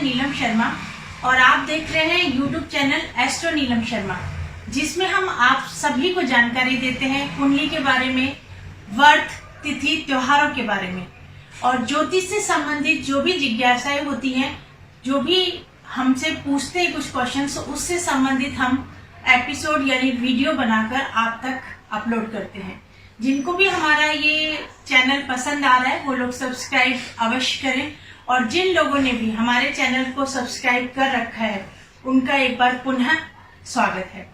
मैं नीलम शर्मा और आप देख रहे हैं YouTube channel astro Neelam Sharma, जिसमें हम आप सभी को जानकारी देते हैं कुंडली के बारे में, व्रत, तिथि, त्योहारों के बारे में और ज्योतिष से संबंधित जो भी जिज्ञासाएं होती हैं, जो भी हमसे पूछते हैं कुछ क्वेश्चंस, उससे संबंधित हम एपिसोड यानी वीडियो बनाकर आप तक अपलोड करते हैं। जिनको भी हमारा ये चैनल पसंद आ रहा है वो लोग सब्सक्राइब अवश्य करें और जिन लोगों ने भी हमारे चैनल को सब्सक्राइब कर रखा है उनका एक बार पुनः स्वागत है।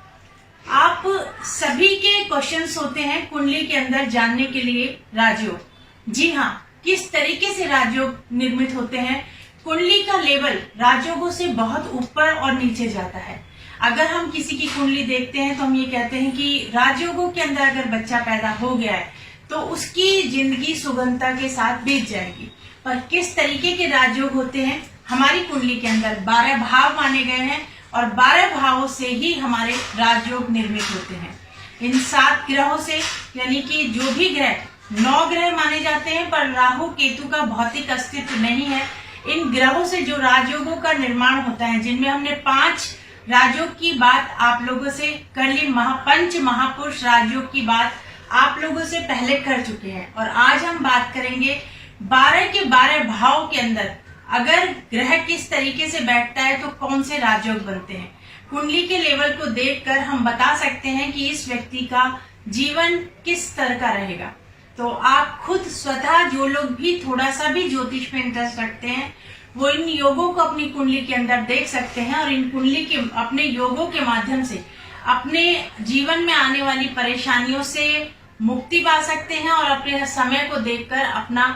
आप सभी के क्वेश्चंस होते हैं कुंडली के अंदर जानने के लिए राजयोग। जी हाँ, किस तरीके से राजयोग निर्मित होते हैं। कुंडली का लेवल राजयोगों से बहुत ऊपर और नीचे जाता है। अगर हम किसी की कुंडली देखते हैं तो हम ये कहते हैं कि राजयोगों के अंदर अगर बच्चा पैदा हो गया है तो उसकी जिंदगी सुगमता के साथ बीत जाएगी। पर किस तरीके के राजयोग होते हैं, हमारी कुंडली के अंदर 12 भाव माने गए हैं और 12 भावों से ही हमारे राजयोग निर्मित होते हैं। इन 7 ग्रहों से, यानी कि जो भी ग्रह 9 ग्रह माने जाते हैं पर राहु केतु का भौतिक अस्तित्व नहीं है। इन ग्रहों से जो राजयोगों का निर्माण होता है, जिनमें हमने 5 राजयोग की बात आप लोगों से कर ली, पंच महापुरुष राजयोग की बात आप लोगों से पहले कर चुके हैं और आज हम बात करेंगे 12 के 12 भाव के अंदर अगर ग्रह किस तरीके से बैठता है तो कौन से राजयोग बनते हैं। कुंडली के लेवल को देखकर हम बता सकते हैं कि इस व्यक्ति का जीवन किस तरह का रहेगा। तो आप खुद स्वतः जो लोग भी थोड़ा सा भी ज्योतिष में इंटरेस्ट रखते हैं वो इन योगों को अपनी कुंडली के अंदर देख सकते हैं और इन कुंडली के अपने योगों के माध्यम से अपने जीवन में आने वाली परेशानियों से मुक्ति पा सकते हैं और अपने समय को देखकर अपना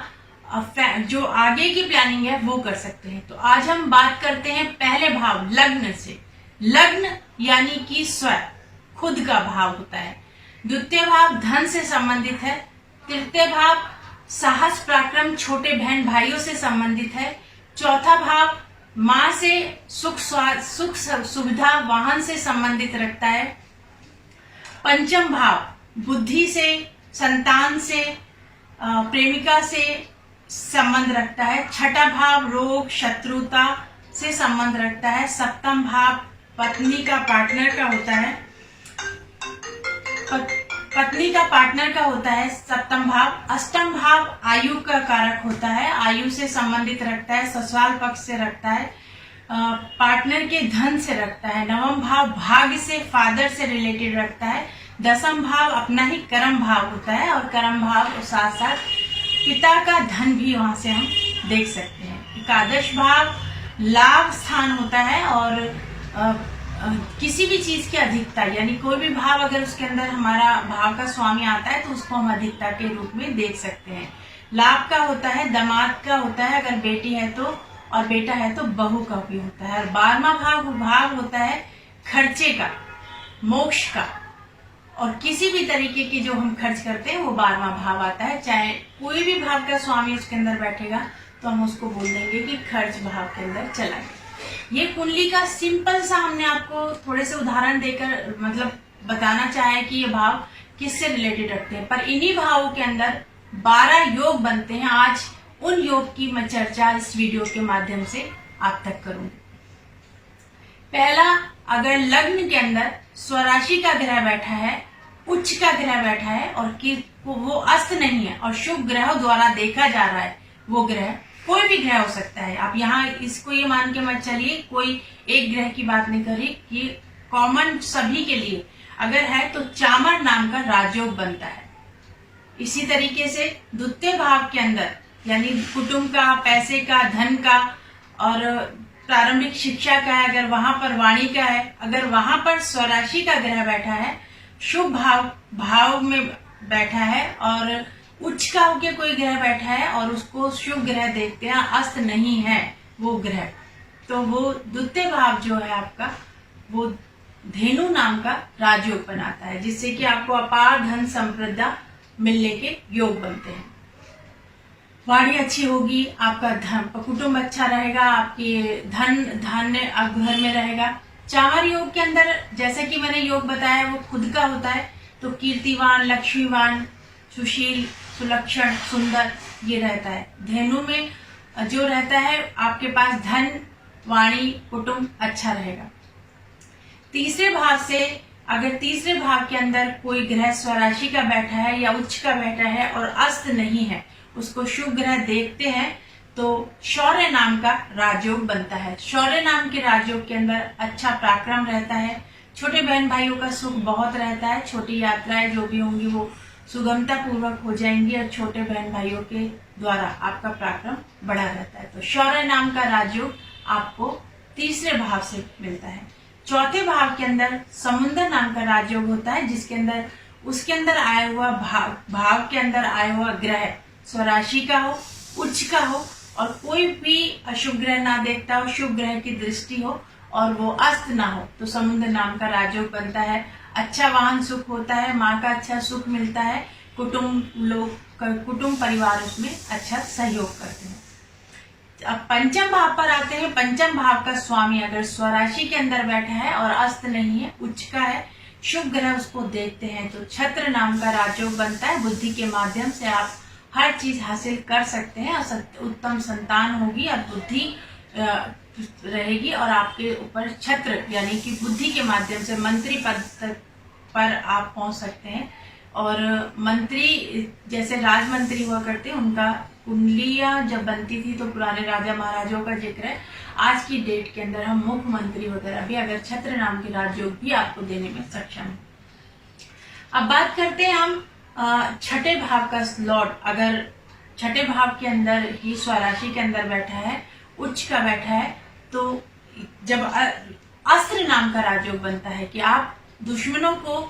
जो आगे की प्लानिंग है वो कर सकते हैं। तो आज हम बात करते हैं पहले भाव लग्न से। लग्न यानी कि स्वयं खुद का भाव होता है। द्वितीय भाव धन से संबंधित है। तृतीय भाव साहस पराक्रम छोटे बहन भाइयों से संबंधित है। चौथा भाव माँ से सुख सुविधा वाहन से संबंधित रखता है। पंचम भाव बुद्धि से, संतान से, प्रेमिका से संबंध रखता है। छठा भाव रोग शत्रुता से संबंध रखता है। सप्तम भाव पत्नी का पार्टनर का होता है। पत्नी का पार्टनर का होता है सप्तम भाव। अष्टम भाव आयु का कारक होता है, आयु से संबंधित रखता है, ससुराल पक्ष से रखता है, पार्टनर के धन से रखता है। नवम भाव भाग्य से, फादर से रिलेटेड रखता है। दसम भाव अपना ही कर्म भाव होता है और कर्म भाव के साथ साथ पिता का धन भी वहां से हम देख सकते हैं। एकादश भाव लाभ स्थान होता है और किसी भी चीज की अधिकता, यानी कोई भी भाव अगर उसके अंदर हमारा भाव का स्वामी आता है तो उसको हम अधिकता के रूप में देख सकते हैं। लाभ का होता है, दामाद का होता है अगर बेटी है तो, और बेटा है तो बहू का भी होता है। और 12वां भाव होता है खर्चे का, मोक्ष का, और किसी भी तरीके की जो हम खर्च करते हैं वो 12वां भाव आता है। चाहे कोई भी भाव का स्वामी उसके अंदर बैठेगा तो हम उसको बोल देंगे कि खर्च भाव के अंदर चला गया। ये कुंडली का सिंपल सा हमने आपको थोड़े से उदाहरण देकर मतलब बताना चाहा है कि ये भाव किससे रिलेटेड रखते हैं, पर इन्हीं भावों के अंदर 12 योग बनते हैं। आज उन योग की मैं चर्चा इस वीडियो के माध्यम से आप तक करूंगी। पहला, अगर लग्न के अंदर स्वराशि का ग्रह बैठा है, उच्च का ग्रह बैठा है और कि वो अस्त नहीं है और शुभ ग्रह द्वारा देखा जा रहा है, वो ग्रह कोई भी ग्रह हो सकता है। आप यहाँ इसको ये मान के मत चलिए कोई एक ग्रह की बात नहीं करी, कि कॉमन सभी के लिए अगर है तो चामर नाम का राजयोग बनता है। इसी तरीके से द्वितीय भाव के अंदर यानी कुटुंब का, पैसे का, धन का और प्रारंभिक शिक्षा का है, अगर वहां पर वाणी का है, अगर वहां पर स्वराशि का ग्रह बैठा है, शुभ भाव में बैठा है और उच्च का होके कोई ग्रह बैठा है और उसको शुभ ग्रह देखते हैं, अस्त नहीं है वो ग्रह, तो वो द्वितीय भाव जो है आपका वो धेनु नाम का राजयोग बनाता है, जिससे कि आपको अपार धन संपदा मिलने के योग बनते हैं। वाणी अच्छी होगी, आपका कुटुंब अच्छा रहेगा, आपके धन धान्य घर में रहेगा। चामर योग के अंदर जैसे कि मैंने योग बताया वो खुद का होता है, तो कीर्तिवान, लक्ष्मीवान, सुशील, सुलक्षण, सुंदर ये रहता है। धेनु में जो रहता है आपके पास धन वाणी कुटुंब अच्छा रहेगा। तीसरे भाव से अगर तीसरे भाव के अंदर कोई ग्रह स्वराशि का बैठा है या उच्च का बैठा है और अस्त नहीं है, उसको शुभ ग्रह देखते हैं तो शौर्य नाम का राजयोग बनता है। शौर्य नाम के राजयोग के अंदर अच्छा पराक्रम रहता है, छोटे बहन भाइयों का सुख बहुत रहता है, छोटी यात्राएं जो भी होंगी वो सुगमता पूर्वक हो जाएंगी और छोटे बहन भाइयों के द्वारा आपका पराक्रम बढ़ा रहता है। तो शौर्य नाम का राजयोग आपको तीसरे भाव से मिलता है। चौथे भाव के अंदर समुद्र नाम का राजयोग होता है, जिसके अंदर उसके अंदर आया हुआ भाव के अंदर आया हुआ ग्रह स्वराशि का हो, उच्च का हो और कोई भी अशुभ ग्रह ना देखता हो, शुभ ग्रह की दृष्टि हो और वो अस्त ना हो, तो समुद्र नाम का राजयोग बनता है। अच्छा वाहन सुख होता है, माँ का अच्छा सुख मिलता है, कुटुंब परिवार उसमें अच्छा सहयोग करते हैं। अब पंचम भाव पर आते हैं। पंचम भाव का स्वामी अगर स्वराशि के अंदर बैठा है और अस्त नहीं है, उच्च का है, शुभ ग्रह उसको देखते हैं तो छत्र नाम का राजयोग बनता है। बुद्धि के माध्यम से आप हर चीज हासिल कर सकते हैं और उत्तम संतान होगी और बुद्धि रहेगी और आपके ऊपर छत्र यानी कि बुद्धि के माध्यम से मंत्री पद पर आप पहुंच सकते हैं। और मंत्री जैसे राजमंत्री हुआ करते हैं, उनका कुंडलियां जब बनती थी तो पुराने राजा महाराजाओं का जिक्र है। आज की डेट के अंदर हम मुख्यमंत्री वगैरह भी अगर छत्र नाम के राजयोग भी आपको देने में सक्षम है। अब बात करते हैं हम छठे भाव का लॉर्ड अगर छठे भाव के अंदर ही स्वराशि के अंदर बैठा है, उच्च का बैठा है, तो जब अस्त्र नाम का राजयोग बनता है कि आप दुश्मनों को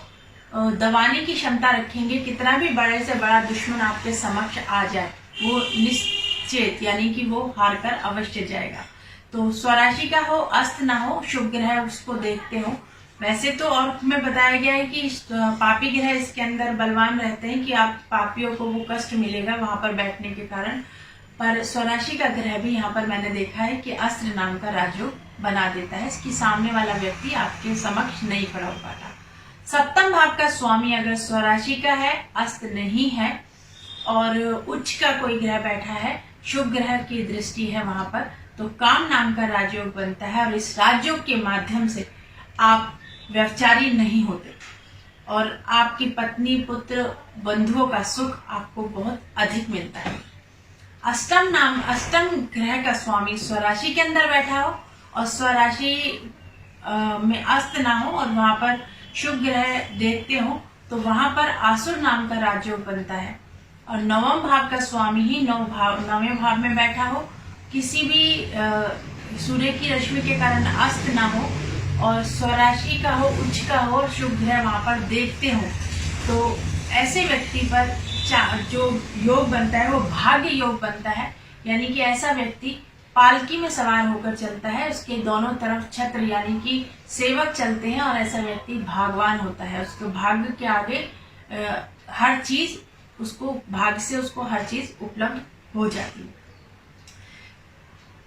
दबाने की क्षमता रखेंगे, कितना भी बड़े से बड़ा दुश्मन आपके समक्ष आ जाए वो निश्चित यानी कि वो हार कर अवश्य जाएगा। तो स्वराशि का हो, अस्त ना हो, शुभ ग्रह उसको देखते हो। वैसे तो और में बताया गया है कि पापी ग्रह इसके अंदर बलवान रहते हैं कि आप पापियों को वो कष्ट मिलेगा वहां पर बैठने के कारण, पर स्वराशि का ग्रह भी यहाँ पर मैंने देखा है कि अस्त्र नाम का राजयोग बना देता है, इसकी सामने वाला व्यक्ति आपके समक्ष नहीं खड़ा हो पाता। सप्तम भाव का स्वामी अगर स्वराशि का है, अस्त नहीं है और उच्च का कोई ग्रह बैठा है, शुभ ग्रह की दृष्टि है वहां पर, तो काम नाम का राजयोग बनता है और इस राजयोग के माध्यम से आप व्यभिचारी नहीं होते और आपकी पत्नी पुत्र बंधुओं का सुख आपको बहुत अधिक मिलता है। अष्टम ग्रह का स्वामी स्वराशि के अंदर बैठा हो और स्वराशि में अस्त ना हो और वहां पर शुभ ग्रह देखते हो तो वहां पर आसुर नाम का राजयोग बनता है। और नवम भाव का स्वामी ही नवें भाव में बैठा हो, किसी भी सूर्य की रश्मि के कारण अस्त ना हो और स्वराशि का हो, उच्च का हो और शुभ ग्रह वहां पर देखते हो, तो ऐसे व्यक्ति पर जो योग बनता है वो भाग्य योग बनता है। यानी कि ऐसा व्यक्ति पालकी में सवार होकर चलता है, उसके दोनों तरफ छत्र यानी कि सेवक चलते हैं और ऐसा व्यक्ति भागवान होता है। उसको भाग्य के आगे हर चीज उसको भाग्य से उसको हर चीज उपलब्ध हो जाती है।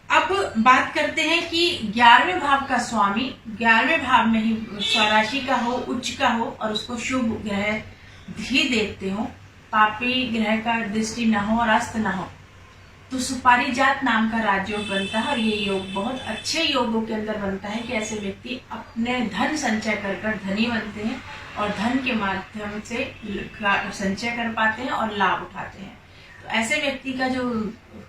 अब बात करते हैं कि 11वें भाव का स्वामी 11वें भाव में ही स्वराशि का हो, उच्च का हो और उसको शुभ ग्रह भी देखते हो, पापी ग्रह का दृष्टि न हो और अस्त न हो, तो सुपारिजात नाम का राजयोग बनता है। और ये योग बहुत अच्छे योगों के अंदर बनता है कि ऐसे व्यक्ति अपने धन संचय कर धनी बनते हैं और धन के माध्यम से संचय कर पाते हैं और लाभ उठाते हैं। तो ऐसे व्यक्ति का जो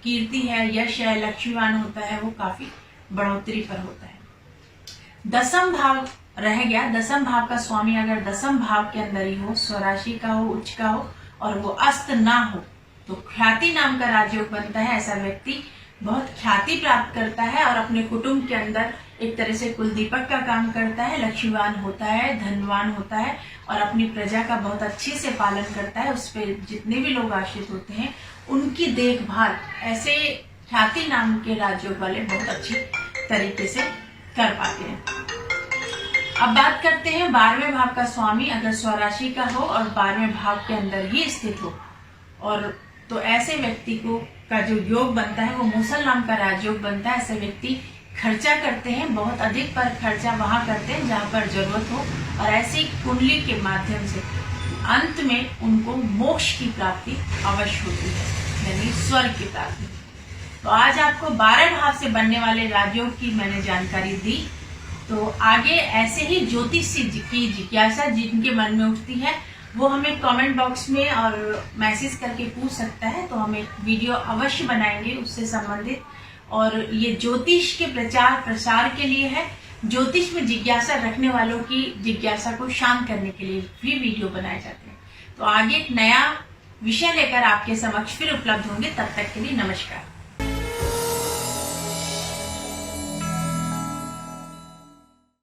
कीर्ति है, यश है, लक्ष्मीवान होता है, वो काफी बढ़ोतरी पर होता है। दसम भाव रह गया। दसम भाव का स्वामी अगर दसम भाव के अंदर ही हो, स्वराशि का हो, उच्च का हो और वो अस्त ना हो, तो ख्याति नाम का राजयोग बनता है। ऐसा व्यक्ति बहुत ख्याति प्राप्त करता है और अपने कुटुंब के अंदर एक तरह से कुलदीपक का काम करता है, लक्ष्मीवान होता है, धनवान होता है और अपनी प्रजा का बहुत अच्छे से पालन करता है। उस पर जितने भी लोग आश्रित होते हैं उनकी देखभाल ऐसे ख्याति नाम के राजयोग वाले बहुत अच्छी तरीके से कर पाते हैं। अब बात करते हैं 12वें भाव का स्वामी अगर स्वराशि का हो और 12वें भाव के अंदर ही स्थित हो, और तो ऐसे व्यक्ति को का जो योग बनता है वो मूसल नाम का राजयोग बनता है। ऐसे व्यक्ति खर्चा करते हैं बहुत अधिक, पर खर्चा वहां करते हैं जहां पर जरूरत हो और ऐसी कुंडली के माध्यम से अंत में उनको मोक्ष की प्राप्ति अवश्य होती है, यानी स्वर्ग की प्राप्ति। तो आज आपको 12 भाव से बनने वाले राजयोग की मैंने जानकारी दी। तो आगे ऐसे ही ज्योतिष की जिज्ञासा जिनके मन में उठती है वो हमें कमेंट बॉक्स में और मैसेज करके पूछ सकता है, तो हम एक वीडियो अवश्य बनाएंगे उससे संबंधित। और ये ज्योतिष के प्रचार प्रसार के लिए है, ज्योतिष में जिज्ञासा रखने वालों की जिज्ञासा को शांत करने के लिए भी वीडियो बनाए जाते हैं। तो आगे एक नया विषय लेकर आपके समक्ष फिर उपलब्ध होंगे। तब तक के लिए नमस्कार।